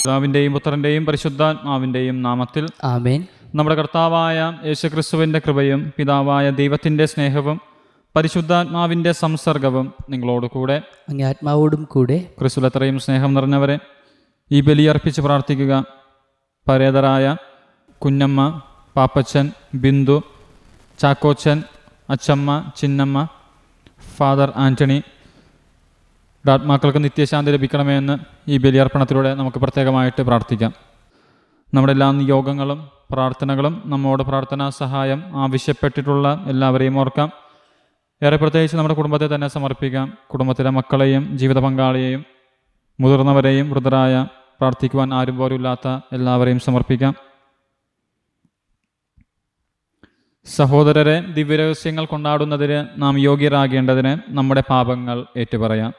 പിതാവിന്റെയും പുത്രന്റെയും പരിശുദ്ധാത്മാവിന്റെയും നാമത്തിൽ ആമേൻ. നമ്മുടെ കർത്താവായ യേശുക്രിസ്തുവിന്റെ കൃപയും പിതാവായ ദൈവത്തിന്റെ സ്നേഹവും പരിശുദ്ധാത്മാവിന്റെ സംസർഗവും നിങ്ങളോടുകൂടെ അങ്ങേ ആത്മാവോടും കൂടെ. ക്രിസ്തുവിൽ അത്രയും സ്നേഹം നിറഞ്ഞവരെ, ഈ ബലിയർപ്പിച്ച് പ്രാർത്ഥിക്കുക. പരേതരായ കുഞ്ഞമ്മ, പാപ്പച്ചൻ, ബിന്ദു, ചാക്കോച്ചൻ, അച്ചമ്മ, ചിന്നമ്മ, ഫാദർ ആൻ്റണി ആത്മാക്കൾക്ക് നിത്യശാന്തി ലഭിക്കണമേ എന്ന് ഈ ബലിയർപ്പണത്തിലൂടെ നമുക്ക് പ്രത്യേകമായിട്ട് പ്രാർത്ഥിക്കാം. നമ്മുടെ എല്ലാ നിയോഗങ്ങളും പ്രാർത്ഥനകളും നമ്മോട് പ്രാർത്ഥനാ സഹായം ആവശ്യപ്പെട്ടിട്ടുള്ള എല്ലാവരെയും ഓർക്കാം. ഏറെ പ്രത്യേകിച്ച് നമ്മുടെ കുടുംബത്തെ തന്നെ സമർപ്പിക്കാം. കുടുംബത്തിലെ മക്കളെയും ജീവിത പങ്കാളിയെയും മുതിർന്നവരെയും വൃദ്ധരായ പ്രാർത്ഥിക്കുവാൻ ആരും പോലുമില്ലാത്ത എല്ലാവരെയും സമർപ്പിക്കാം. സഹോദരരെ, ദിവ്യരഹസ്യങ്ങൾ കൊണ്ടാടുന്നതിന് നാം യോഗ്യരാകേണ്ടതിന് നമ്മുടെ പാപങ്ങൾ ഏറ്റുപറയാം.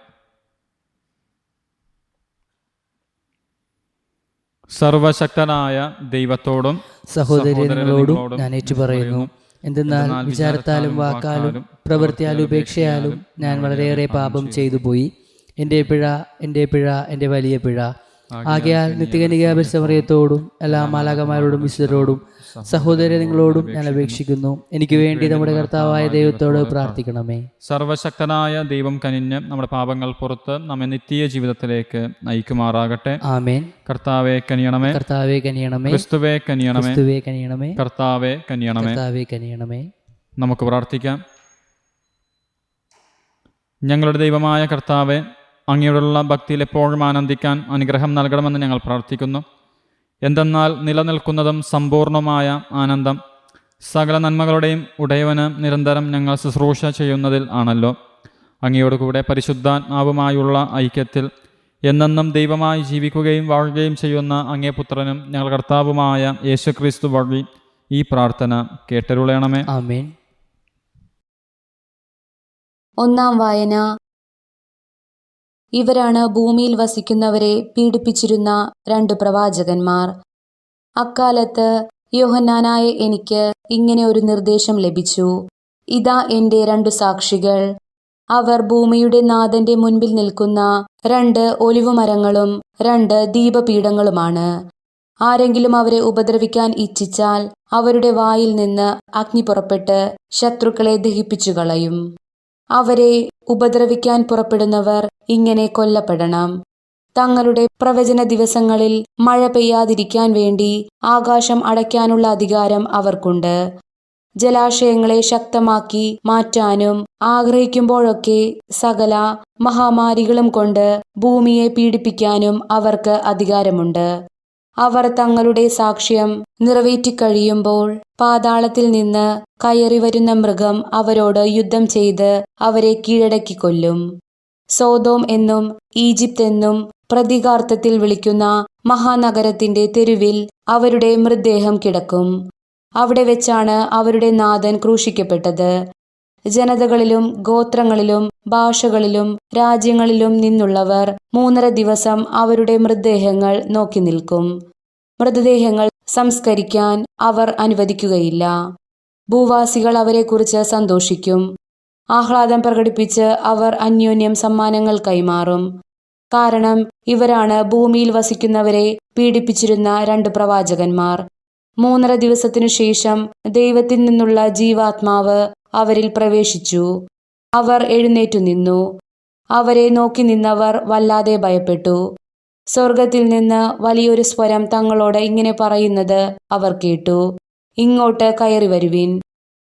സർവശക്തനായ ദൈവത്തോടും സഹോദരങ്ങളോടും ഞാൻ ഏറ്റുപറയുന്നു. എന്തെന്നാൽ വിചാരത്താലും വാക്കാലും പ്രവൃത്തിയാലും ഉപേക്ഷയാലും ഞാൻ വളരെയേറെ പാപം ചെയ്തു പോയി. എൻ്റെ പിഴ, എൻ്റെ വലിയ പിഴ. ആകയാൽ നിത്യകന്യകാപരിസമറിയത്തോടും എല്ലാ മാലാഖമാരോടും വിശുദ്ധരോടും സഹോദരങ്ങളോടും ഞാൻ അപേക്ഷിക്കുന്നു, എനിക്ക് വേണ്ടി നമ്മുടെ കർത്താവായ ദൈവത്തോട് പ്രാർത്ഥിക്കണമേ. സർവശക്തനായ ദൈവം കനിഞ്ഞ് നമ്മുടെ പാപങ്ങൾ പുറത്ത് നമ്മെ നിത്യ ജീവിതത്തിലേക്ക് നയിക്കുമാറാകട്ടെ. ആമേൻ. കർത്താവേ കനിയണമേ, കർത്താവേ കനിയണമേ. ക്രിസ്തുവേ കനിയണമേ, ക്രിസ്തുവേ കനിയണമേ. കർത്താവേ കനിയണമേ, കർത്താവേ കനിയണമേ. നമുക്ക് പ്രാർത്ഥിക്കാം. ഞങ്ങളുടെ ദൈവമായ കർത്താവേ, അങ്ങയോടുള്ള ഭക്തിയിൽ എപ്പോഴും ആനന്ദിക്കാൻ അനുഗ്രഹം നൽകണമെന്ന് ഞങ്ങൾ പ്രാർത്ഥിക്കുന്നു. എന്തെന്നാൽ നിലനിൽക്കുന്നതും സമ്പൂർണമായ ആനന്ദം സകല നന്മകളുടെയും ഉടയവന് നിരന്തരം ഞങ്ങൾ ശുശ്രൂഷ ചെയ്യുന്നതിൽ ആണല്ലോ. അങ്ങയോടുകൂടെ പരിശുദ്ധാത്മാവുമായുള്ള ഐക്യത്തിൽ എന്നെന്നും ദൈവമായി ജീവിക്കുകയും വാഴുകയും ചെയ്യുന്ന അങ്ങേ പുത്രനും ഞങ്ങൾ കർത്താവുമായ യേശുക്രിസ്തു വഴി ഈ പ്രാർത്ഥന കേട്ടരുളയണമേ. ആമേൻ. ഒന്നാം വായന. ഇവരാണ് ഭൂമിയിൽ വസിക്കുന്നവരെ പീഡിപ്പിച്ചിരുന്ന 2 പ്രവാചകന്മാർ. അക്കാലത്ത് യോഹന്നാനായ എനിക്ക് ഇങ്ങനെ ഒരു നിർദ്ദേശം ലഭിച്ചു. ഇതാ എൻ്റെ 2 സാക്ഷികൾ. അവർ ഭൂമിയുടെ നാഥന്റെ മുൻപിൽ നിൽക്കുന്ന 2 ഒലിവുമരങ്ങളും 2 ദീപപീഠങ്ങളുമാണ്. ആരെങ്കിലും അവരെ ഉപദ്രവിക്കാൻ ഇച്ഛിച്ചാൽ അവരുടെ വായിൽ നിന്ന് അഗ്നി പുറപ്പെട്ട് ശത്രുക്കളെ ദഹിപ്പിച്ചു കളയും. അവരെ ഉപദ്രവിക്കാൻ പുറപ്പെടുന്നവർ ഇങ്ങനെ കൊല്ലപ്പെടണം. തങ്ങളുടെ പ്രവചന ദിവസങ്ങളിൽ മഴ പെയ്യാതിരിക്കാൻ വേണ്ടി ആകാശം അടയ്ക്കാനുള്ള അധികാരം അവർക്കുണ്ട്. ജലാശയങ്ങളെ ശക്തമാക്കി മാറ്റാനും ആഗ്രഹിക്കുമ്പോഴൊക്കെ സകല മഹാമാരികളും കൊണ്ട് ഭൂമിയെ പീഡിപ്പിക്കാനും അവർക്ക് അധികാരമുണ്ട്. അവർ തങ്ങളുടെ സാക്ഷ്യം നിറവേറ്റിക്കഴിയുമ്പോൾ പാതാളത്തിൽ നിന്ന് കയറി വരുന്ന മൃഗം അവരോട് യുദ്ധം ചെയ്ത് അവരെ കീഴടക്കി കൊല്ലും. സോദോം എന്നും ഈജിപ്ത് എന്നും പ്രതീകാർത്ഥത്തിൽ വിളിക്കുന്ന മഹാനഗരത്തിന്റെ തെരുവിൽ അവരുടെ മൃതദേഹം കിടക്കും. അവിടെ വെച്ചാണ് അവരുടെ നാഥൻ ക്രൂശിക്കപ്പെട്ടത്. ജനതകളിലും ഗോത്രങ്ങളിലും ഭാഷകളിലും രാജ്യങ്ങളിലും നിന്നുള്ളവർ 3.5 ദിവസം അവരുടെ മൃതദേഹങ്ങൾ നോക്കി നിൽക്കും. മൃതദേഹങ്ങൾ സംസ്കരിക്കാൻ അവർ അനുവദിക്കുകയില്ല. ഭൂവാസികൾ അവരെക്കുറിച്ച് സന്തോഷിക്കും. ആഹ്ലാദം പ്രകടിപ്പിച്ച് അവർ അന്യോന്യം സമ്മാനങ്ങൾ കൈമാറും. കാരണം ഇവരാണ് ഭൂമിയിൽ വസിക്കുന്നവരെ പീഡിപ്പിച്ചിരുന്ന 2 പ്രവാചകന്മാർ. 3.5 ദിവസത്തിനു ശേഷം ദൈവത്തിൽ നിന്നുള്ള ജീവാത്മാവ് അവരിൽ പ്രവേശിച്ചു. അവർ എഴുന്നേറ്റു നിന്നു. അവരെ നോക്കി നിന്നവർ വല്ലാതെ ഭയപ്പെട്ടു. സ്വർഗത്തിൽ നിന്ന് വലിയൊരു സ്വരം തങ്ങളോട് ഇങ്ങനെ പറയുന്നത് അവർ കേട്ടു: ഇങ്ങോട്ട് കയറി വരുവിൻ.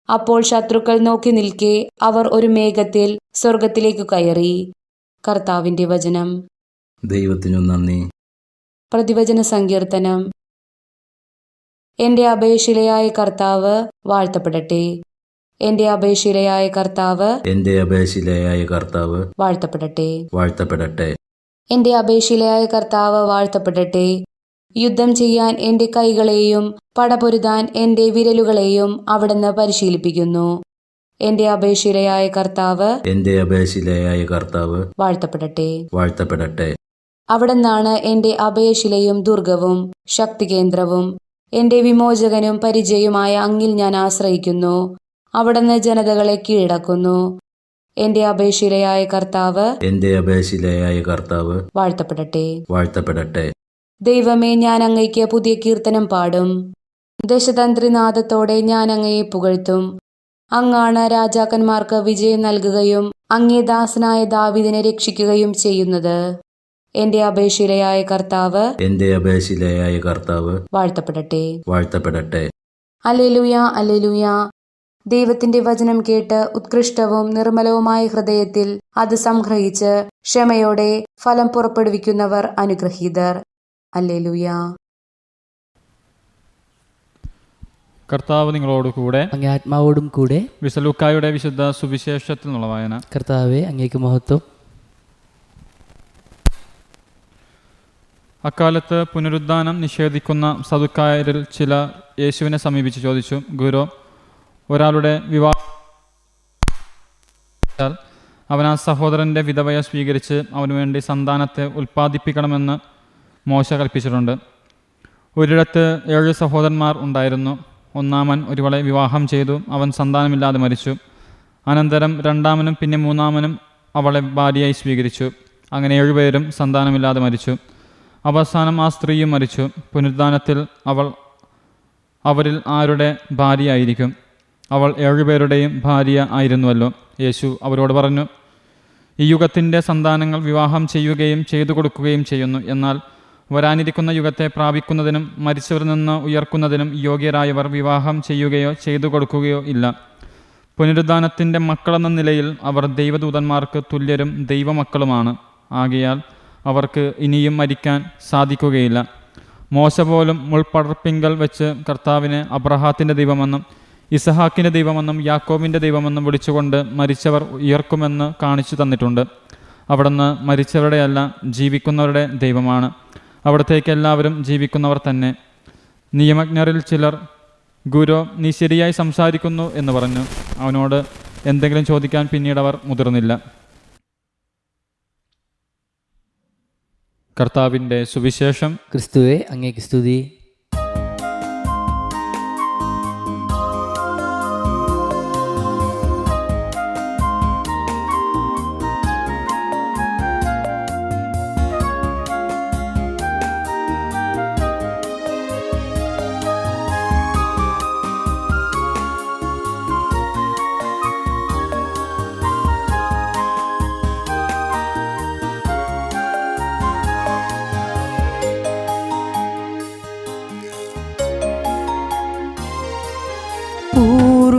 അപ്പോൾ ശത്രുക്കൾ നോക്കി നിൽക്കെ അവർ ഒരു മേഘത്തിൽ സ്വർഗത്തിലേക്ക് കയറി. കർത്താവിന്റെ വചനം. ദൈവത്തിനു നന്ദി. പ്രതിവചന സങ്കീർത്തനം. എൻ്റെ അഭയശിലയായ കർത്താവ് വാഴ്ത്തപ്പെടട്ടെ. എൻ്റെ അഭയശിലയായ കർത്താവ്, എൻ്റെ അഭയശിലയായ കർത്താവ് വാഴ്ത്തപ്പെടട്ടെ. വാഴ്ത്തപ്പെടട്ടെ. എൻ്റെ അഭയശിലയായ കർത്താവ് വാഴ്ത്തപ്പെടട്ടെ. യുദ്ധം ചെയ്യാൻ എൻ്റെ കൈകളെയും പടപൊരുതാൻ എൻ്റെ വിരലുകളെയും അവിടുന്ന് പരിശീലിപ്പിക്കുന്നു. എൻ്റെ അഭയശിലയായ കർത്താവ്, എൻ്റെ അഭയശിലയായ കർത്താവ് വാഴ്ത്തപ്പെടട്ടെ. വാഴ്ത്തപ്പെടട്ടെ. അവിടുന്നാണ് എൻ്റെ അഭയശിലയും ദുർഗവും ശക്തികേന്ദ്രവും. എൻ്റെ വിമോചകനും പരിചയവുമായ അങ്ങിൽ ഞാൻ ആശ്രയിക്കുന്നു. അവിടുന്ന് ജനതകളെ കീഴടക്കുന്നു. എൻ്റെ അഭയശിലയായ കർത്താവ്, എൻ്റെ അഭയശിലയായ കർത്താവ് വാഴ്ത്തപ്പെടട്ടെ. വാഴ്ത്തപ്പെടട്ടെ. ദൈവമേ, ഞാൻ അങ്ങയ്ക്ക് പുതിയ കീർത്തനം പാടും. ദശതന്ത്രിനാദത്തോടെ ഞാൻ അങ്ങയെ പുകഴ്ത്തും. അങ്ങാണ് രാജാക്കന്മാർക്ക് വിജയം നൽകുകയും അങ്ങേ ദാസനായ ദാവീദിനെ രക്ഷിക്കുകയും ചെയ്യുന്നത്. എന്റെ അപേക്ഷിതയായ കർത്താവ്, എന്റെ അപേക്ഷിതയായ കർത്താവ് വാഴ്ത്തപ്പെടട്ടെ. വാഴ്ത്തപ്പെടട്ടെ. Alleluia, alleluia. ദൈവത്തിന്റെ വചനം കേട്ട് ഉത്കൃഷ്ടവും നിർമ്മലവുമായ ഹൃദയത്തിൽ അത് സംഗ്രഹിച്ച് ക്ഷമയോടെ ഫലം പുറപ്പെടുവിക്കുന്നവർ അനുഗ്രഹീതർ. അല്ലേലൂയ. കർത്താവ് നിങ്ങളോടുകൂടെ, അങ്ങേ ആത്മാവോടും കൂടെ. വിശുദ്ധ ലൂക്കായുടെ വിശുദ്ധ സുവിശേഷത്തിൽ നിന്നുള്ള വായന. കർത്താവെ, അങ്ങേക്ക് മഹത്വം. അക്കാലത്ത് പുനരുദ്ധാനം നിഷേധിക്കുന്ന സദുക്കായരിൽ ചിലർ യേശുവിനെ സമീപിച്ച് ചോദിച്ചു, ഗുരു, ഒരാളുടെ വിവാഹം അവൻ ആ സഹോദരൻ്റെ വിധവയെ സ്വീകരിച്ച് അവനു വേണ്ടി സന്താനത്തെ ഉൽപ്പാദിപ്പിക്കണമെന്ന് മോശ കൽപ്പിച്ചിട്ടുണ്ട്. ഒരിടത്ത് 7 സഹോദരന്മാർ ഉണ്ടായിരുന്നു. ഒന്നാമൻ ഒരുവളെ വിവാഹം ചെയ്തു. അവൻ സന്താനമില്ലാതെ മരിച്ചു. അനന്തരം രണ്ടാമനും പിന്നെ മൂന്നാമനും അവളെ ഭാര്യയായി സ്വീകരിച്ചു. അങ്ങനെ 7 പേരും സന്താനമില്ലാതെ മരിച്ചു. അവസാനം ആ സ്ത്രീയും മരിച്ചു. പുനരുദ്ധാനത്തിൽ അവൾ അവരിൽ ആരുടെ ഭാര്യയായിരിക്കും? അവൾ 7 പേരുടെയും ഭാര്യ ആയിരുന്നുവല്ലോ. യേശു അവരോട് പറഞ്ഞു, ഈ യുഗത്തിൻ്റെ സന്താനങ്ങൾ വിവാഹം ചെയ്യുകയും ചെയ്തു കൊടുക്കുകയും ചെയ്യുന്നു. എന്നാൽ വരാനിരിക്കുന്ന യുഗത്തെ പ്രാപിക്കുന്നതിനും മരിച്ചവരിൽ നിന്ന് ഉയർക്കുന്നതിനും യോഗ്യരായവർ വിവാഹം ചെയ്യുകയോ ചെയ്തു കൊടുക്കുകയോ ഇല്ല. പുനരുദ്ധാനത്തിൻ്റെ മക്കളെന്ന നിലയിൽ അവർ ദൈവദൂതന്മാർക്ക് തുല്യരും ദൈവമക്കളുമാണ്. ആകയാൽ അവർക്ക് ഇനിയും മരിക്കാൻ സാധിക്കുകയില്ല. മോശ പോലും മുൾപ്പടർപ്പിങ്കൽ വെച്ച് കർത്താവിനെ അബ്രഹാത്തിൻ്റെ ദൈവമെന്നും ഇസഹാക്കിൻ്റെ ദൈവമെന്നും യാക്കോബിൻ്റെ ദൈവമെന്നും വിളിച്ചുകൊണ്ട് മരിച്ചവർ ഉയർക്കുമെന്ന് കാണിച്ചു തന്നിട്ടുണ്ട്. അവിടുന്ന് മരിച്ചവരുടെയല്ല, ജീവിക്കുന്നവരുടെ ദൈവമാണ്. അവിടത്തേക്ക് എല്ലാവരും ജീവിക്കുന്നവർ തന്നെ. നിയമജ്ഞരിൽ ചിലർ, ഗുരു, നീ ശരിയായി സംസാരിക്കുന്നു എന്ന് പറഞ്ഞു. അവനോട് എന്തെങ്കിലും ചോദിക്കാൻ പിന്നീട് അവർ മുതിർന്നില്ല. കർത്താവിൻ്റെ സുവിശേഷം. ക്രിസ്തുവേ, അങ്ങേക്ക് സ്തുതി.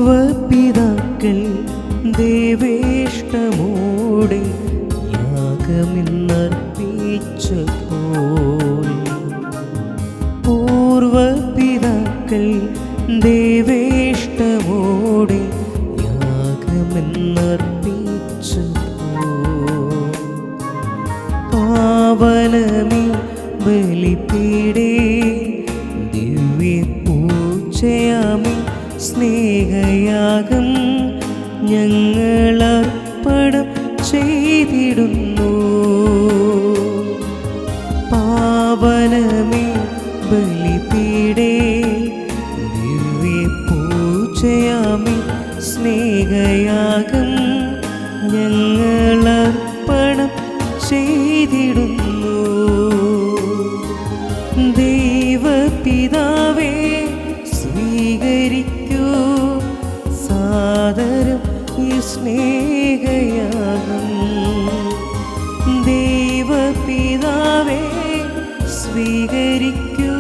പൂർവപിതാക്കൾ ദേവേഷ്ടമോടെ യാഗമെന്നർപ്പിച്ചപ്പോൾ, പൂർവപിതാക്കൾ ദേവേഷ്ടമോടെ യാഗമെന്നർപ്പിച്ചപ്പോൾ, പാവനമേ ബലിപീഠേ ദിവ്യപൂജയാമേ സ്നേഹയാഗം ഞങ്ങളർപ്പണം ചെയ്തിടുന്നു. പാവനമേ ബലിപീഠേ ദിവ്യപൂജയാമേ സ്നേഹയാഗം ഞങ്ങളർപ്പണം ചെയ്തിടുന്നു. ദൈവപിതാവേ, സ്വീകരിക്കൂ സാദരം ഈ സ്നേഹയാഗം. ദൈവപിതാവേ, സ്വീകരിക്കൂ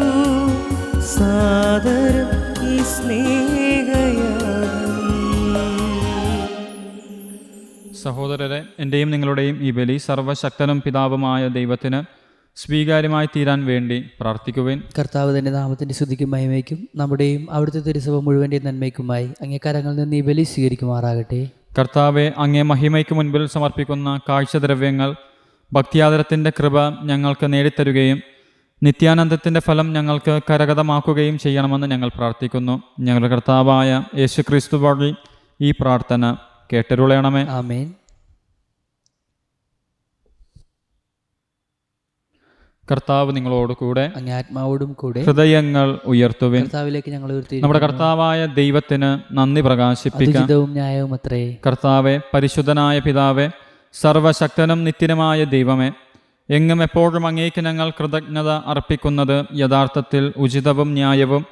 സാദരം ഈ സ്നേഹയാഗം. സഹോദരരെ, എൻ്റെയും നിങ്ങളുടെയും ഈ ബലി സർവശക്തനും പിതാവുമായ ദൈവത്തിന് സ്വീകാര്യമായി തീരാൻ വേണ്ടി പ്രാർത്ഥിക്കുവിൻ. കർത്താവ് തന്റെ നാമത്തിന്റെ സ്തുതിക്കും മഹിമയ്ക്കും നമ്മുടെയും അവിടുത്തെ തിരുസഭ മുഴുവൻ്റെയും നന്മയ്ക്കുമായി അങ്ങേ കരങ്ങളിൽ നിന്ന് ഈ ബലി സ്വീകരിക്കുമാറാകട്ടെ. കർത്താവെ, അങ്ങേ മഹിമയ്ക്ക് മുൻപിൽ സമർപ്പിക്കുന്ന കാഴ്ചദ്രവ്യങ്ങൾ ഭക്തിയാദരത്തിൻ്റെ കൃപ ഞങ്ങൾക്ക് നേടിത്തരുകയും നിത്യാനന്ദത്തിൻ്റെ ഫലം ഞങ്ങൾക്ക് കരഗതമാക്കുകയും ചെയ്യണമെന്ന് ഞങ്ങൾ പ്രാർത്ഥിക്കുന്നു. ഞങ്ങളുടെ കർത്താവായ യേശുക്രിസ്തു വഴി ഈ പ്രാർത്ഥന കേട്ടരുളയണമേ. ആമേൻ. കർത്താവ് നിങ്ങളോട് കൂടെ, അങ്ങേ ആത്മാവോടും കൂടെ. ഹൃദയങ്ങൾ ഉയർത്തുവിൻ. കർത്താവിലേക്ക് ഞങ്ങൾ നമ്മുടെ കർത്താവായ ദൈവത്തിന് നന്ദി പ്രകാശിപ്പിക്കാം. ന്യായവും അത്രേ. കർത്താവെ, പരിശുദ്ധനായ പിതാവെ, സർവശക്തനും നിത്യനുമായ ദൈവമേ, എങ്ങും എപ്പോഴും അങ്ങേക്ക് ഞങ്ങൾ കൃതജ്ഞത അർപ്പിക്കുന്നത് യഥാർത്ഥത്തിൽ ഉചിതവും ന്യായവും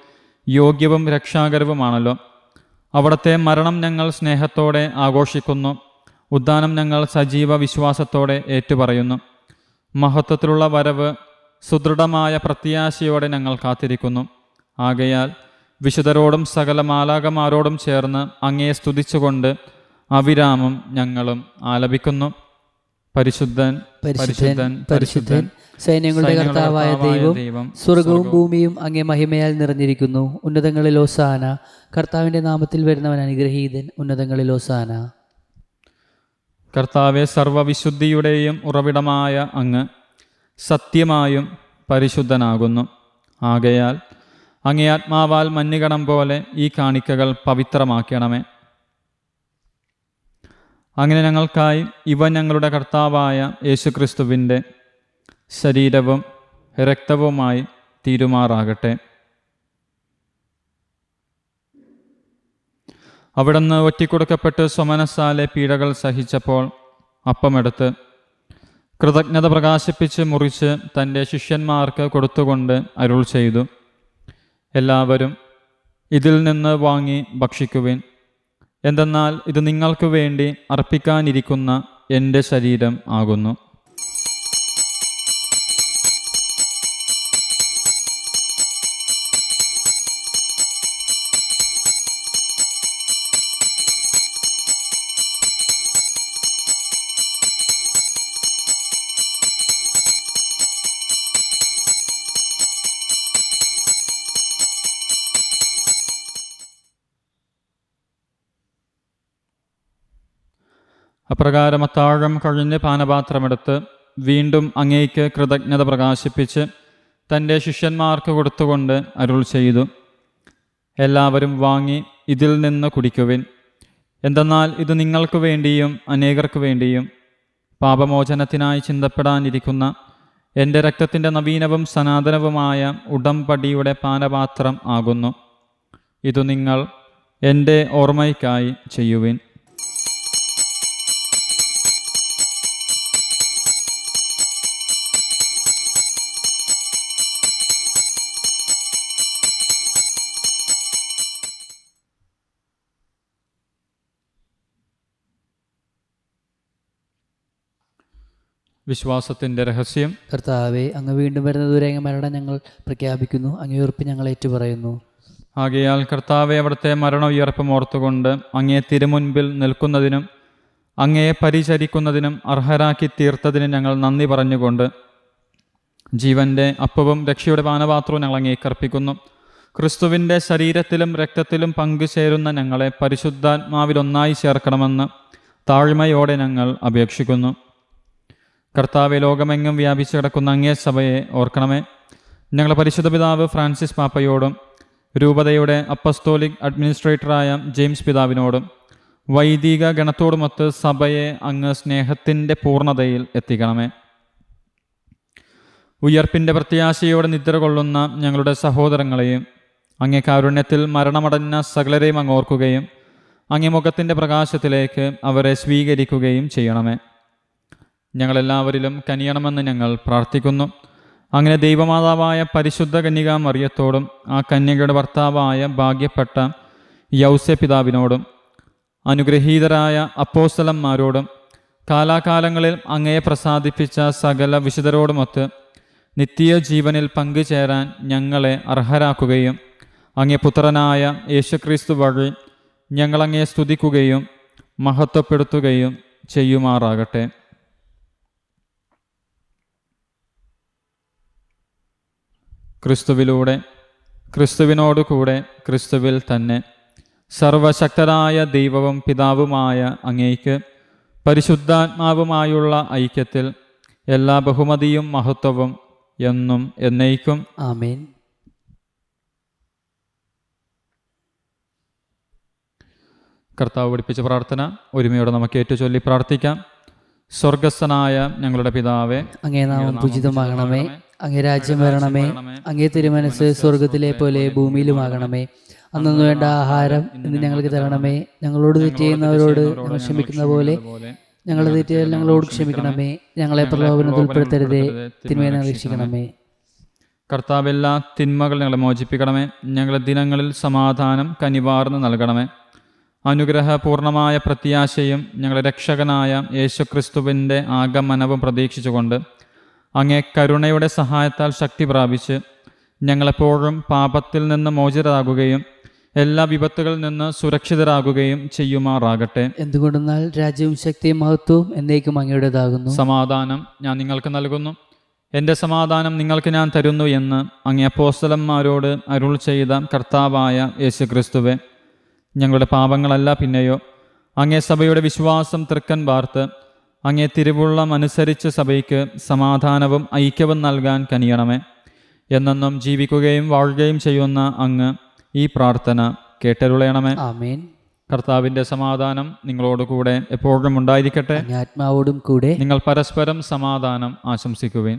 യോഗ്യവും രക്ഷാകരവുമാണല്ലോ. അവിടുത്തെ മരണം ഞങ്ങൾ സ്നേഹത്തോടെ ആഘോഷിക്കുന്നു, ഉദ്ധാനം ഞങ്ങൾ സജീവ വിശ്വാസത്തോടെ ഏറ്റുപറയുന്നു. മഹത്വത്തിലുള്ള വരവ് സുദൃഢമായ പ്രത്യാശയോടെ ഞങ്ങൾ കാത്തിരിക്കുന്നു. ആകയാൽ വിശുദ്ധരോടും സകല മാലാകമാരോടും ചേർന്ന് അങ്ങയെ സ്തുതിച്ചുകൊണ്ട് അവിരാമം ഞങ്ങളും ആലപിക്കുന്നു. പരിശുദ്ധൻ പരിശുദ്ധൻ പരിശുദ്ധൻ, സൈന്യങ്ങളുടെ കർത്താവായ ദൈവം, സ്വർഗവും ഭൂമിയും അങ്ങേ മഹിമയാൽ നിറഞ്ഞിരിക്കുന്നു. ഉന്നതങ്ങളിൽ ഓസാന. കർത്താവിന്റെ നാമത്തിൽ വരുന്നവൻ അനുഗ്രഹീതൻ. ഉന്നതങ്ങളിൽ ഓസാന. കർത്താവെ, സർവവിശുദ്ധിയുടെയും ഉറവിടമായ അങ്ങ് സത്യമായും പരിശുദ്ധനാകുന്നു. ആകയാൽ അങ്ങേ ആത്മാവാൽ മഞ്ഞുകണം പോലെ ഈ കാണിക്കകൾ പവിത്രമാക്കണമേ. അങ്ങനെ ഞങ്ങൾക്കായി ഇവ ഞങ്ങളുടെ കർത്താവായ യേശുക്രിസ്തുവിൻ്റെ ശരീരവും രക്തവുമായി തീരുമാറാകട്ടെ. അവിടുന്ന് ഒറ്റിക്കൊടുക്കപ്പെട്ട് സ്വമനസ്സാലെ പീഡകൾ സഹിച്ചപ്പോൾ അപ്പമെടുത്ത് കൃതജ്ഞത പ്രകാശിപ്പിച്ച് മുറിച്ച് തൻ്റെ ശിഷ്യന്മാർക്ക് കൊടുത്തുകൊണ്ട് അരുൾ ചെയ്തു, എല്ലാവരും ഇതിൽ നിന്ന് വാങ്ങി ഭക്ഷിക്കുവിൻ. എന്തെന്നാൽ ഇത് നിങ്ങൾക്ക് വേണ്ടി അർപ്പിക്കാനിരിക്കുന്ന എൻ്റെ ശരീരം ആകുന്നു. അപ്രകാരം അത്താഴം കഴിഞ്ഞ് പാനപാത്രമെടുത്ത് വീണ്ടും അങ്ങേക്ക് കൃതജ്ഞത പ്രകാശിപ്പിച്ച് തൻ്റെ ശിഷ്യന്മാർക്ക് കൊടുത്തുകൊണ്ട് അരുൾ ചെയ്തു, എല്ലാവരും വാങ്ങി ഇതിൽ നിന്ന് കുടിക്കുവിൻ. എന്തെന്നാൽ ഇത് നിങ്ങൾക്ക് വേണ്ടിയും അനേകർക്ക് വേണ്ടിയും പാപമോചനത്തിനായി ചിന്തപ്പെടാനിരിക്കുന്ന എൻ്റെ രക്തത്തിൻ്റെ നവീനവും സനാതനവുമായ ഉടമ്പടിയുടെ പാനപാത്രം ആകുന്നു. ഇത് നിങ്ങൾ എൻ്റെ ഓർമ്മയ്ക്കായി ചെയ്യുവിൻ. വിശ്വാസത്തിൻ്റെ രഹസ്യം. കർത്താവെ, അങ്ങ് വീണ്ടും വരുന്നതുവരെ അങ്ങ് മരണം ഞങ്ങൾ പ്രഖ്യാപിക്കുന്നു, അങ്ങേ ഉറപ്പ് ഞങ്ങൾ ഏറ്റുപറയുന്നു. ആകയാൽ കർത്താവെ, അവിടുത്തെ മരണ ഉയർപ്പും ഓർത്തുകൊണ്ട് അങ്ങേ തിരുമുൻപിൽ നിൽക്കുന്നതിനും അങ്ങയെ പരിചരിക്കുന്നതിനും അർഹരാക്കി തീർത്തതിന് ഞങ്ങൾ നന്ദി പറഞ്ഞുകൊണ്ട് ജീവൻ്റെ അപ്പവും രക്ഷയുടെ പാനപാത്രവും ഞങ്ങൾ അങ്ങേക്ക് അർപ്പിക്കുന്നു. ക്രിസ്തുവിൻ്റെ ശരീരത്തിലും രക്തത്തിലും പങ്കുചേരുന്ന ഞങ്ങളെ പരിശുദ്ധാത്മാവിൽ ഒന്നായി ചേർക്കണമെന്ന് താഴ്മയോടെ ഞങ്ങൾ അപേക്ഷിക്കുന്നു. കർത്താവെ, ലോകമെങ്ങും വ്യാപിച്ചു കിടക്കുന്ന അങ്ങേ സഭയെ ഓർക്കണമേ. ഞങ്ങളുടെ പരിശുദ്ധ പിതാവ് ഫ്രാൻസിസ് പാപ്പയോടും രൂപതയുടെ അപ്പസ്തോലിക് അഡ്മിനിസ്ട്രേറ്ററായ ജെയിംസ് പിതാവിനോടും വൈദിക ഗണത്തോടുമൊത്ത് സഭയെ അങ്ങ് സ്നേഹത്തിൻ്റെ പൂർണ്ണതയിൽ എത്തിക്കണമേ. ഉയർപ്പിൻ്റെ പ്രത്യാശയോടെ നിദ്ര കൊള്ളുന്ന ഞങ്ങളുടെ സഹോദരങ്ങളെയും അങ്ങേ കാരുണ്യത്തിൽ മരണമടഞ്ഞ സകലരെയും അങ്ങ് ഓർക്കുകയും അങ്ങേ മുഖത്തിൻ്റെ പ്രകാശത്തിലേക്ക് അവരെ സ്വീകരിക്കുകയും ചെയ്യണമേ. ഞങ്ങളെല്ലാവരിലും കനിയണമെന്ന് ഞങ്ങൾ പ്രാർത്ഥിക്കുന്നു. അങ്ങനെ ദൈവമാതാവായ പരിശുദ്ധ കന്യകാ മറിയത്തോടും ആ കന്യകയുടെ ഭർത്താവായ ഭാഗ്യപ്പെട്ട യൗസേ പിതാവിനോടും അനുഗ്രഹീതരായ അപ്പോസ്തലന്മാരോടും കാലാകാലങ്ങളിൽ അങ്ങയെ പ്രസാദിപ്പിച്ച സകല വിശുദ്ധരോടുമൊത്ത് നിത്യ ജീവനിൽ പങ്കുചേരാൻ ഞങ്ങളെ അർഹരാക്കുകയും അങ്ങേ പുത്രനായ യേശുക്രിസ്തു വഴി ഞങ്ങളങ്ങയെ സ്തുതിക്കുകയും മഹത്വപ്പെടുത്തുകയും ചെയ്യുമാറാകട്ടെ. ക്രിസ്തുവിലൂടെ, ക്രിസ്തുവിനോടുകൂടെ, ക്രിസ്തുവിൽ തന്നെ സർവശക്തനായ ദൈവവും പിതാവുമായ അങ്ങേക്ക് പരിശുദ്ധാത്മാവുമായുള്ള ഐക്യത്തിൽ എല്ലാ ബഹുമതിയും മഹത്വവും എന്നും എന്നേക്കും ആമേൻ. കർത്താവ് പഠിപ്പിച്ച പ്രാർത്ഥന ഒരുമയോടെ നമുക്ക് ഏറ്റുചൊല്ലി പ്രാർത്ഥിക്കാം. സ്വർഗസ്ഥനായ ഞങ്ങളുടെ പിതാവേ, അങ്ങേ നാമം പൂജിതമാകണമേ. അങ്ങേ രാജ്യം വരണമേ. അങ്ങേ തിരുമനസ് സ്വർഗത്തിലെ പോലെ ഭൂമിയിലുമാകണമേ. അന്നു വേണ്ട ആഹാരം ഇന്ന് ഞങ്ങൾക്ക് തരണമേ. ഞങ്ങളോട് തെറ്റ് ചെയ്യുന്നവരോട് ഞങ്ങൾ ക്ഷമിക്കുന്ന പോലെ ഞങ്ങളുടെ തെറ്റുകൾ ഞങ്ങളോട് ക്ഷമിക്കണമേ. ഞങ്ങളെ പ്രലോഭനത്തിൽ ഉൾപ്പെടുത്തരുതേ, തിന്മയെ രക്ഷിക്കണമേ. കർത്താവ്, എല്ലാ തിന്മകൾ ഞങ്ങളെ മോചിപ്പിക്കണമേ. ഞങ്ങളുടെ ദിനങ്ങളിൽ സമാധാനം കനിവാർന്ന് നൽകണമേ. അനുഗ്രഹപൂർണമായ പ്രത്യാശയും ഞങ്ങളുടെ രക്ഷകനായ യേശുക്രിസ്തുവിൻ്റെ ആഗമനവും പ്രതീക്ഷിച്ചുകൊണ്ട് അങ്ങേ കരുണയുടെ സഹായത്താൽ ശക്തി പ്രാപിച്ച് ഞങ്ങളെപ്പോഴും പാപത്തിൽ നിന്ന് മോചിതരാകുകയും എല്ലാ വിപത്തുകളിൽ നിന്ന് സുരക്ഷിതരാകുകയും ചെയ്യുമാറാകട്ടെ. എന്തുകൊണ്ടെന്നാൽ രാജ്യവും ശക്തിയും മഹത്വവും എന്നേക്കും അങ്ങയുടേതാകുന്നു. സമാധാനം ഞാൻ നിങ്ങൾക്ക് നൽകുന്നു, എൻ്റെ സമാധാനം നിങ്ങൾക്ക് ഞാൻ തരുന്നു എന്ന് അങ്ങേ അപ്പോസ്തലന്മാരോട് അരുൾ ചെയ്ത കർത്താവായ യേശുക്രിസ്തുവേ, ഞങ്ങളുടെ പാപങ്ങളല്ല പിന്നെയോ അങ്ങേ സഭയുടെ വിശ്വാസം തൃക്കൻ പാർത്ത് അങ്ങേ തിരുവുള്ളം അനുസരിച്ച് സഭയ്ക്ക് സമാധാനവും ഐക്യവും നൽകാൻ കനിയണമേ. എന്നെന്നും ജീവിക്കുകയും വാഴുകയും ചെയ്യുന്ന അങ്ങ് ഈ പ്രാർത്ഥന കേട്ടരുളയണമേ. ആമേൻ. കർത്താവിൻ്റെ സമാധാനം നിങ്ങളോട് കൂടെ എപ്പോഴും ഉണ്ടായിരിക്കട്ടെ. ആത്മാവോടും കൂടെ. നിങ്ങൾ പരസ്പരം സമാധാനം ആശംസിക്കുവിൻ.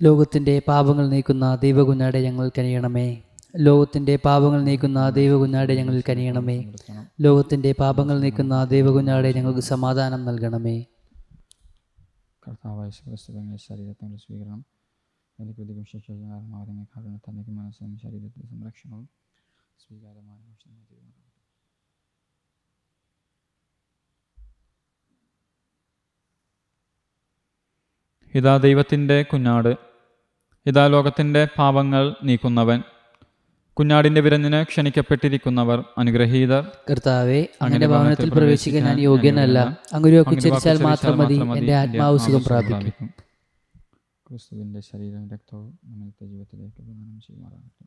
ലോകത്തിൻ്റെ പാപങ്ങൾ നീക്കുന്ന ദൈവകുഞ്ഞാടെ ഞങ്ങൾ കനിയണമേ. ലോകത്തിൻ്റെ പാപങ്ങൾ നീക്കുന്ന ദൈവകുഞ്ഞാടെ ഞങ്ങളിൽ കനിയണമേ. ലോകത്തിൻ്റെ പാപങ്ങൾ നീക്കുന്ന ദൈവകുഞ്ഞാടെ ഞങ്ങൾക്ക് സമാധാനം നൽകണമേ. കർത്താവായ ശരീരത്തിൻ്റെ സ്വീകരണം എനിക്ക് മനസ്സിനും ശരീരത്തിൻ്റെ സംരക്ഷണവും സ്വീകാര്യമായ ഇതാ ദൈവത്തിൻ്റെ കുഞ്ഞാട്, ഇതാ ലോകത്തിൻ്റെ പാപങ്ങൾ നീക്കുന്നവൻ. കുഞ്ഞാടിൻ്റെ വിരുന്നിന് ക്ഷണിക്കപ്പെട്ടിരിക്കുന്നവർ അനുഗ്രഹീതർ. കർത്താവേ, അങ്ങയുടെ ഭവനത്തിൽ പ്രവേശിക്കാൻ ഞാൻ യോഗ്യനല്ല. അങ്ങ് ഉച്ചരിച്ചാൽ മാത്രം മതി, എൻ്റെ ആത്മാവ് സുഖം പ്രാപിക്കും. ക്രിസ്തുവിൻ്റെ ശരീരവും രക്തവും നമ്മളുടെ ജീവിതത്തിലേക്ക് പ്രദാനം ചെയ്യുമാറാകട്ടെ.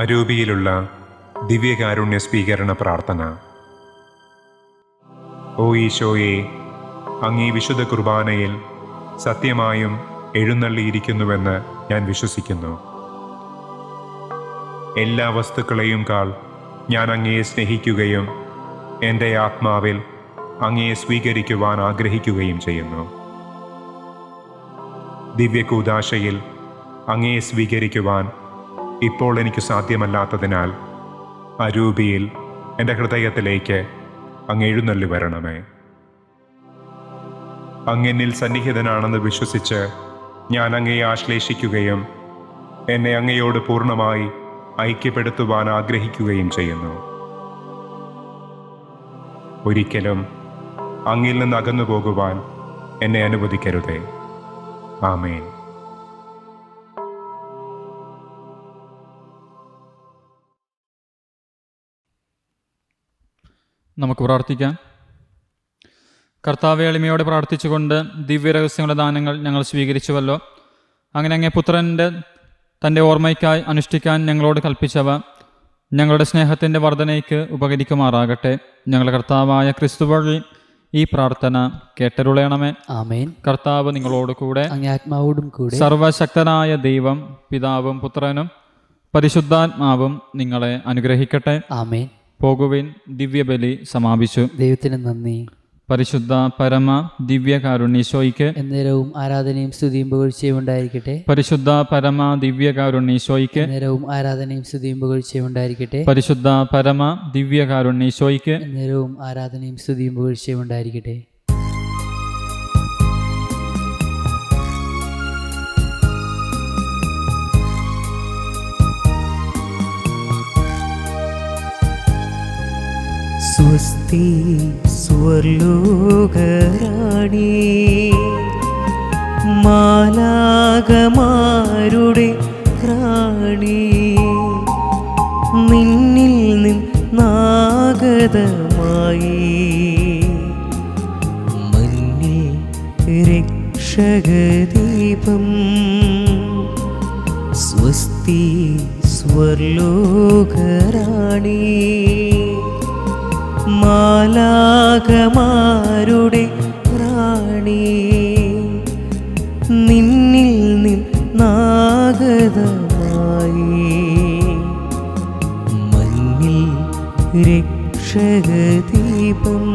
അരൂപിയിലുള്ള ദിവ്യകാരുണ്യ സ്വീകരണ പ്രാർത്ഥന. ഓ ഈശോയെ, അങ്ങീ വിശുദ്ധ കുർബാനയിൽ സത്യമായും എഴുന്നള്ളിയിരിക്കുന്നുവെന്ന് ഞാൻ വിശ്വസിക്കുന്നു. എല്ലാ വസ്തുക്കളെയും കാൾ ഞാൻ അങ്ങയെ സ്നേഹിക്കുകയും എൻ്റെ ആത്മാവിൽ അങ്ങയെ സ്വീകരിക്കുവാൻ ആഗ്രഹിക്കുകയും ചെയ്യുന്നു. ദിവ്യകൂദാശയിൽ അങ്ങയെ സ്വീകരിക്കുവാൻ ഇപ്പോൾ എനിക്ക് സാധ്യമല്ലാത്തതിനാൽ അരൂപിയിൽ എൻ്റെ ഹൃദയത്തിലേക്ക് അങ്ങ് എഴുന്നള്ളി വരണമേ. അങ്ങെന്നിൽ സന്നിഹിതനാണെന്ന് വിശ്വസിച്ച് ഞാൻ അങ്ങയെ ആശ്ലേഷിക്കുകയും എന്നെ അങ്ങയോട് പൂർണ്ണമായി ഐക്യപ്പെടുത്തുവാൻ ആഗ്രഹിക്കുകയും ചെയ്യുന്നു. ഒരിക്കലും അങ്ങിൽ നിന്ന് അകന്നു പോകുവാൻ എന്നെ അനുവദിക്കരുതേ. ആമേൻ. നമുക്ക് പ്രാർത്ഥിക്കാം. കർത്താവെ, എളിമയോടെ പ്രാർത്ഥിച്ചുകൊണ്ട് ദിവ്യരഹസ്യങ്ങളുടെ ദാനങ്ങൾ ഞങ്ങൾ സ്വീകരിച്ചുവല്ലോ. അങ്ങനെ അങ്ങേ പുത്രൻ്റെ തൻ്റെ ഓർമ്മയ്ക്കായി അനുഷ്ഠിക്കാൻ ഞങ്ങളോട് കൽപ്പിച്ചവ ഞങ്ങളുടെ സ്നേഹത്തിൻ്റെ വർധനയ്ക്ക് ഉപകരിക്കുമാറാകട്ടെ. ഞങ്ങളുടെ കർത്താവായ ക്രിസ്തു വഴി ഈ പ്രാർത്ഥന കേട്ടരുളയണമേ. ആമേൻ. കർത്താവ് നിങ്ങളോട് കൂടെ, ആത്മാവോടും കൂടെ. സർവശക്തനായ ദൈവം പിതാവും പുത്രനും പരിശുദ്ധാത്മാവും നിങ്ങളെ അനുഗ്രഹിക്കട്ടെ. ആമേൻ. പോകുവിൻ. ദിവ്യബലി സമാപിച്ചു. ദൈവത്തിന് നന്ദി. പരിശുദ്ധ പരമ ദിവ്യകാരുണ്യീശോയ്ക്ക് എന്നേരവും ആരാധനയും സ്തുതിയും പുകഴ്ചയും ഉണ്ടായിരിക്കട്ടെ. പരിശുദ്ധ പരമ ദിവ്യകാരുണ്യീശോയ്ക്ക് എന്നേരവും ആരാധനയും സ്തുതിയും പുകഴ്ചയും ഉണ്ടായിരിക്കട്ടെ. പരിശുദ്ധ പരമ ദിവ്യകാരുണ്യീശോയ്ക്ക് എന്നേരവും ആരാധനയും സ്തുതിയും പുകഴ്ചയും ഉണ്ടായിരിക്കട്ടെ. സ്വസ്തി സ്വർലോകരാണി, മാലാകമാരുടെ റാണി, നിന്നിൽ നിന്നാഗതമായി മന്നിൽ രക്ഷകദീപം. സ്വസ്തി സ്വർലോകറാണി മാലാഖമാരുടെ റാണി നിന്നിൽ നിന്നാഗതമായി മഞ്ഞിൽ രക്ഷകദീപം